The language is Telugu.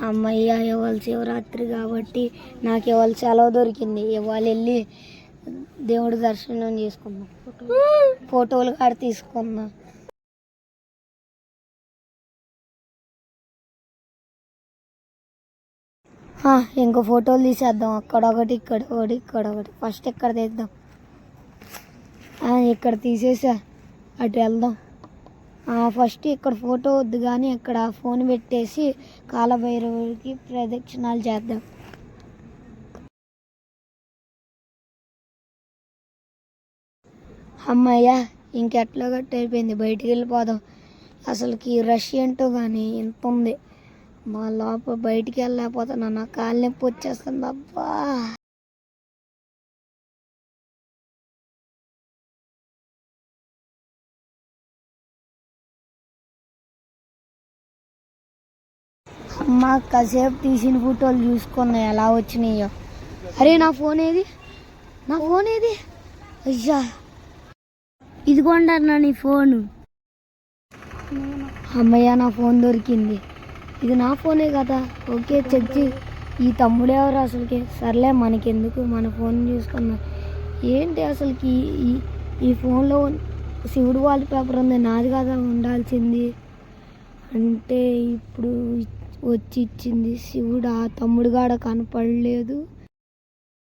అమ్మయ్య ఇవాళ శివరాత్రి కాబట్టి నాకు ఇవాళ సెలవు దొరికింది. ఇవాళ వెళ్ళి దేవుడి దర్శనం చేసుకున్నాం, ఫోటోలు కాడ తీసుకున్నా. ఇంకో ఫోటోలు తీసేద్దాం, అక్కడ ఒకటి ఇక్కడ ఒకటి ఇక్కడ ఒకటి. ఫస్ట్ ఇక్కడ తీద్దాం, ఇక్కడ తీసేసా అటు వెళ్దాం. ఫస్ట్ ఇక్కడ ఫోటో వద్దు కానీ ఇక్కడ ఫోన్ పెట్టేసి కాలభైరవుడికి ప్రదక్షిణాలు చేద్దాం. అమ్మయ్య ఇంకెట్లా గట్టి అయిపోయింది, బయటికి వెళ్ళిపోదాం. అసలుకి రష్ ఏంటో కానీ ఇంత ఉంది, మా లోపల బయటికి వెళ్ళలేకపోతున్నా, నా కాలు నొప్పి వచ్చేస్తుంది. అబ్బా అమ్మ కాసేపు తీసిన ఫోటోలు చూసుకున్నాయి ఎలా వచ్చినాయో. అరే నా ఫోన్ ఏది, నా ఫోన్ ఏది? అయ్యా ఇదిగోండి అన్న నీ ఫోను. అమ్మయ్య నా ఫోన్ దొరికింది, ఇది నా ఫోనే కదా. ఓకే చెక్ ఈ తమ్ముడు ఎవరు అసలుకి? సర్లే మనకెందుకు, మన ఫోన్ చూసుకున్నాం. ఏంటి అసలుకి ఈ ఫోన్లో శివుడు వాల్ పేపర్ ఉంది, నాది కదా ఉండాల్సింది. అంటే ఇప్పుడు వచ్చి ఇచ్చింది శివుడు, ఆ తమ్ముడు గాడ కనపడలేదు.